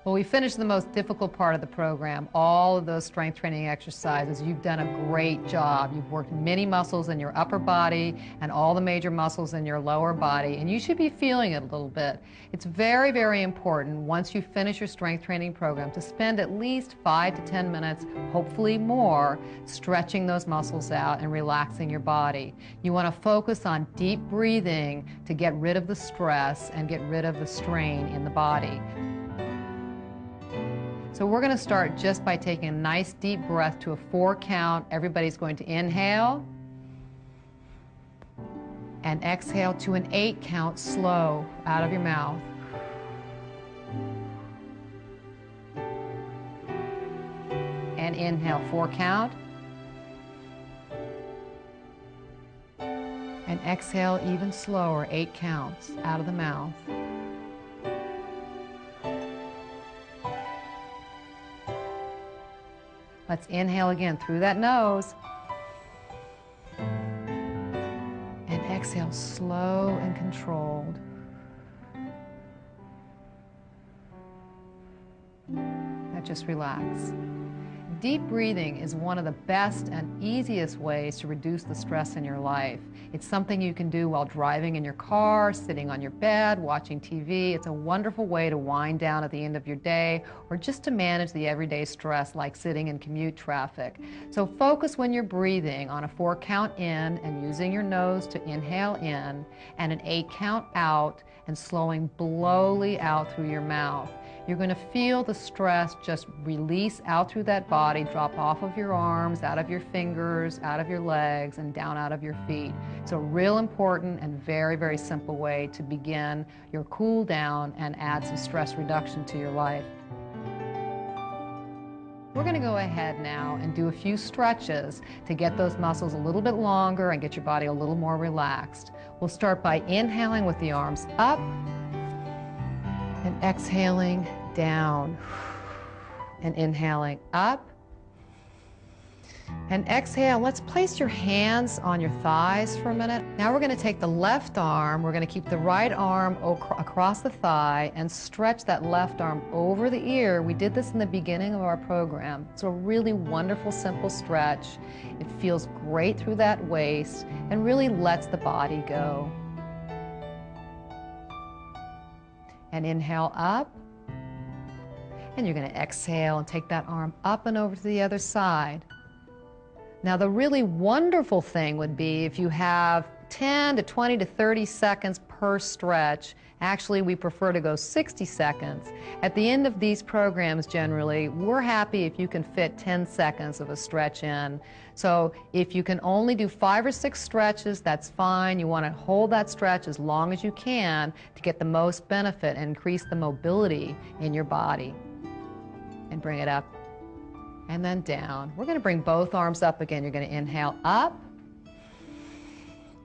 Well, we finished the most difficult part of the program, all of those strength training exercises. You've done a great job. You've worked many muscles in your upper body and all the major muscles in your lower body, and you should be feeling it a little bit. It's very, very important once you finish your strength training program to spend at least 5 to 10 minutes, hopefully more, stretching those muscles out and relaxing your body. You want to focus on deep breathing to get rid of the stress and get rid of the strain in the body. So we're going to start just by taking a nice deep breath to a 4 count. Everybody's going to inhale and exhale to an 8 count slow out of your mouth. And inhale, 4 count. And exhale even slower, 8 counts out of the mouth. Let's inhale again through that nose. And exhale slow and controlled. Now just relax. Deep breathing is one of the best and easiest ways to reduce the stress in your life. It's something you can do while driving in your car, sitting on your bed, watching TV. It's a wonderful way to wind down at the end of your day or just to manage the everyday stress like sitting in commute traffic. So focus when you're breathing on a 4 count in and using your nose to inhale in and an 8 count out and slowing slowly out through your mouth. You're going to feel the stress just release out through that body, drop off of your arms, out of your fingers, out of your legs, and down out of your feet. It's a real important and very, very simple way to begin your cool down and add some stress reduction to your life. We're going to go ahead now and do a few stretches to get those muscles a little bit longer and get your body a little more relaxed. We'll start by inhaling with the arms up and exhaling down and inhaling up and exhale. Let's place your hands on your thighs for a minute. Now we're going to take the left arm, we're going to keep the right arm across the thigh and stretch that left arm over the ear. We did this in the beginning of our program. It's a really wonderful, simple stretch. It feels great through that waist and really lets the body go. And inhale up, and you're going to exhale and take that arm up and over to the other side. Now the really wonderful thing would be if you have 10 to 20 to 30 seconds per stretch. Actually, we prefer to go 60 seconds. At the end of these programs, generally, we're happy if you can fit 10 seconds of a stretch in. So if you can only do 5 or 6 stretches, that's fine. You want to hold that stretch as long as you can to get the most benefit and increase the mobility in your body. And bring it up and then down. We're going to bring both arms up again. You're going to inhale up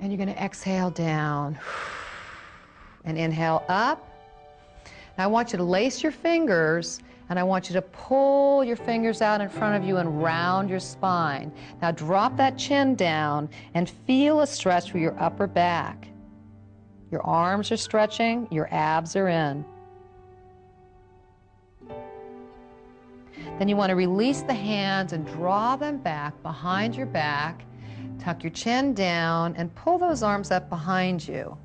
and you're going to exhale down. And inhale up. Now I want you to lace your fingers and I want you to pull your fingers out in front of you and round your spine. Now drop that chin down and feel a stretch through your upper back. Your arms are stretching, your abs are in. Then you want to release the hands and draw them back behind your back. Tuck your chin down and pull those arms up behind you.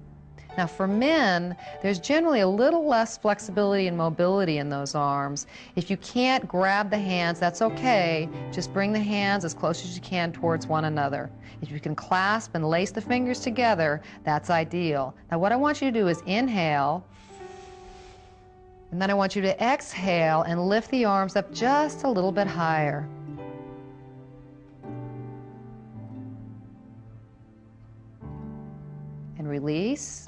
Now for men, there's generally a little less flexibility and mobility in those arms. If you can't grab the hands, that's okay. Just bring the hands as close as you can towards one another. If you can clasp and lace the fingers together, that's ideal. Now what I want you to do is inhale, and then I want you to exhale and lift the arms up just a little bit higher. And release.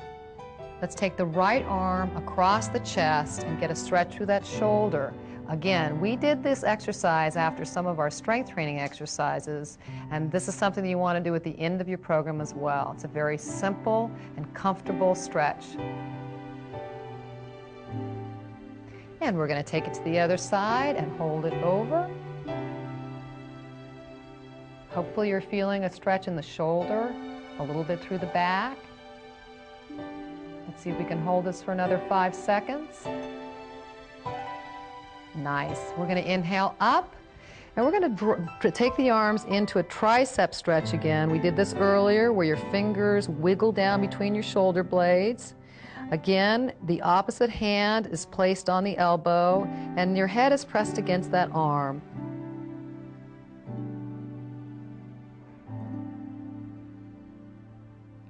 Let's take the right arm across the chest and get a stretch through that shoulder. Again, we did this exercise after some of our strength training exercises, and this is something that you want to do at the end of your program as well. It's a very simple and comfortable stretch. And we're going to take it to the other side and hold it over. Hopefully you're feeling a stretch in the shoulder, a little bit through the back. Let's see if we can hold this for another 5 seconds. Nice. We're going to inhale up, and we're going to take the arms into a tricep stretch again. We did this earlier where your fingers wiggle down between your shoulder blades. Again, the opposite hand is placed on the elbow, and your head is pressed against that arm.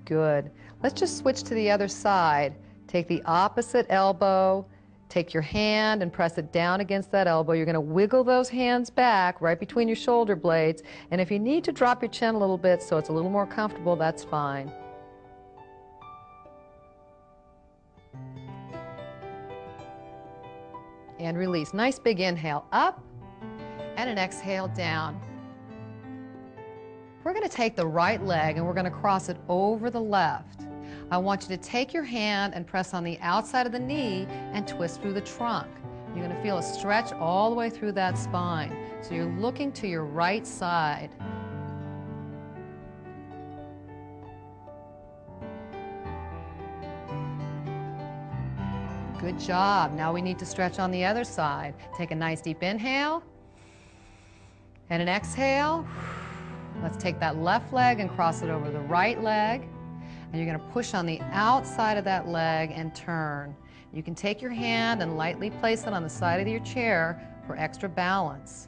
Good. Let's just switch to the other side. Take the opposite elbow, take your hand and press it down against that elbow. You're going to wiggle those hands back right between your shoulder blades, and if you need to drop your chin a little bit so it's a little more comfortable, that's fine. And release. Nice big inhale up and an exhale down. We're going to take the right leg and we're going to cross it over the left. I want you to take your hand and press on the outside of the knee and twist through the trunk. You're going to feel a stretch all the way through that spine. So you're looking to your right side. Good job. Now we need to stretch on the other side. Take a nice deep inhale and an exhale. Let's take that left leg and cross it over the right leg. And you're going to push on the outside of that leg and turn. You can take your hand and lightly place it on the side of your chair for extra balance.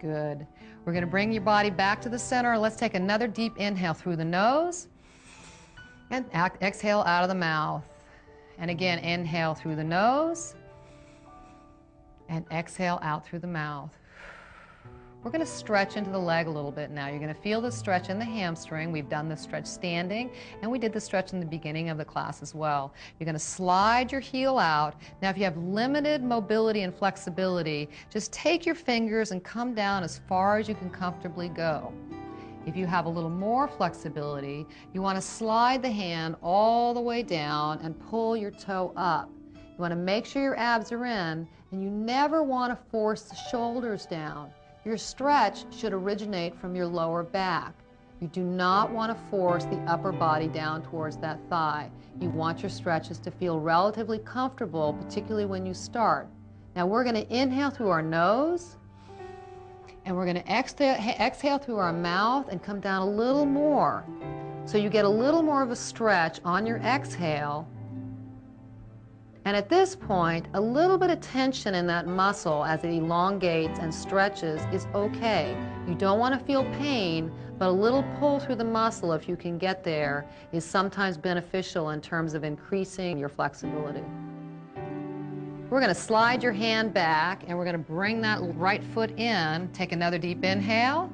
Good. We're going to bring your body back to the center. Let's take another deep inhale through the nose and exhale out of the mouth. And again, inhale through the nose and exhale out through the mouth. We're going to stretch into the leg a little bit now. You're going to feel the stretch in the hamstring. We've done the stretch standing, and we did the stretch in the beginning of the class as well. You're going to slide your heel out. Now, if you have limited mobility and flexibility, just take your fingers and come down as far as you can comfortably go. If you have a little more flexibility, you want to slide the hand all the way down and pull your toe up. You want to make sure your abs are in, and you never want to force the shoulders down. Your stretch should originate from your lower back. You do not want to force the upper body down towards that thigh. You want your stretches to feel relatively comfortable, particularly when you start. Now we're going to inhale through our nose, and we're going to exhale through our mouth and come down a little more. So you get a little more of a stretch on your exhale. And at this point, a little bit of tension in that muscle as it elongates and stretches is okay. You don't want to feel pain, but a little pull through the muscle, if you can get there, is sometimes beneficial in terms of increasing your flexibility. We're going to slide your hand back, and we're going to bring that right foot in. Take another deep inhale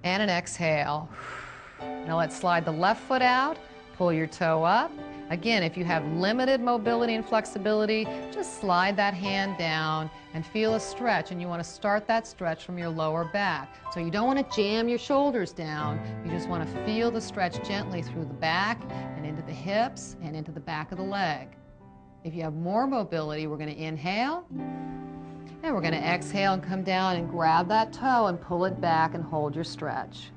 and an exhale. Now let's slide the left foot out, pull your toe up. Again, if you have limited mobility and flexibility, just slide that hand down and feel a stretch, and you want to start that stretch from your lower back. So you don't want to jam your shoulders down, you just want to feel the stretch gently through the back and into the hips and into the back of the leg. If you have more mobility, we're going to inhale, and we're going to exhale and come down and grab that toe and pull it back and hold your stretch.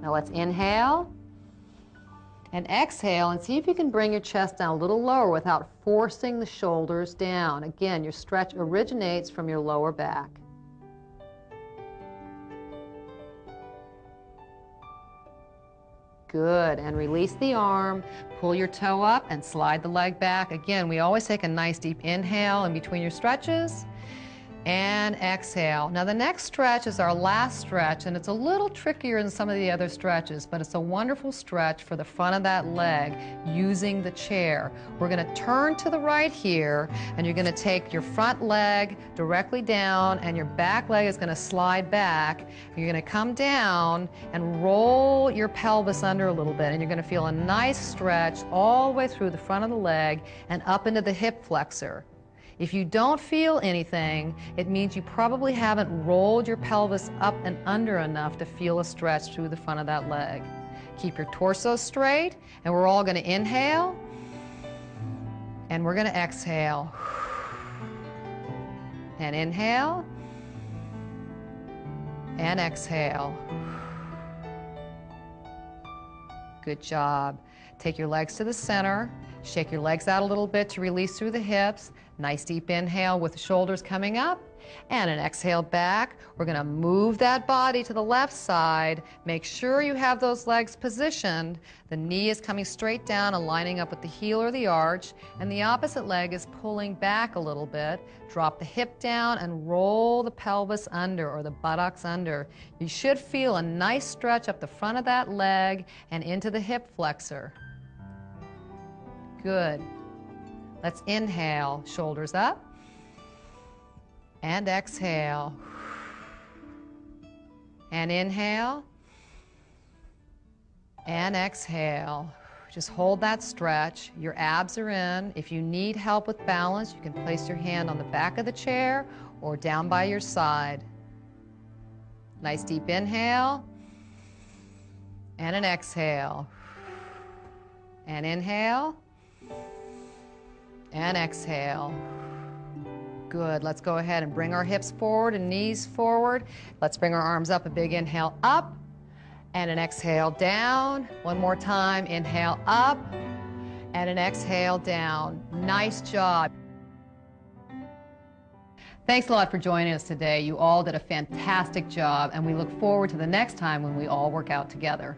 Now let's inhale and exhale, and see if you can bring your chest down a little lower without forcing the shoulders down. Again, your stretch originates from your lower back. Good, and release the arm, pull your toe up and slide the leg back. Again, we always take a nice deep inhale in between your stretches and exhale. Now the next stretch is our last stretch, and it's a little trickier than some of the other stretches, but it's a wonderful stretch for the front of that leg using the chair. We're going to turn to the right here, and you're going to take your front leg directly down, and your back leg is going to slide back. You're going to come down and roll your pelvis under a little bit, and you're going to feel a nice stretch all the way through the front of the leg and up into the hip flexor. If you don't feel anything, it means you probably haven't rolled your pelvis up and under enough to feel a stretch through the front of that leg. Keep your torso straight, and we're all going to inhale, and we're going to exhale. And inhale, and exhale. Good job. Take your legs to the center. Shake your legs out a little bit to release through the hips. Nice deep inhale with the shoulders coming up. And an exhale back. We're going to move that body to the left side. Make sure you have those legs positioned. The knee is coming straight down and lining up with the heel or the arch. And the opposite leg is pulling back a little bit. Drop the hip down and roll the pelvis under or the buttocks under. You should feel a nice stretch up the front of that leg and into the hip flexor. Good. Let's inhale, shoulders up, and exhale. And inhale, and exhale. Just hold that stretch. Your abs are in. If you need help with balance, you can place your hand on the back of the chair or down by your side. Nice deep inhale, and an exhale. And inhale, and exhale. Good. Let's go ahead and bring our hips forward and knees forward. Let's bring our arms up. A big inhale up and an exhale down. One more time. Inhale up and an exhale down. Nice job. Thanks a lot for joining us today. You all did a fantastic job, and we look forward to the next time when we all work out together.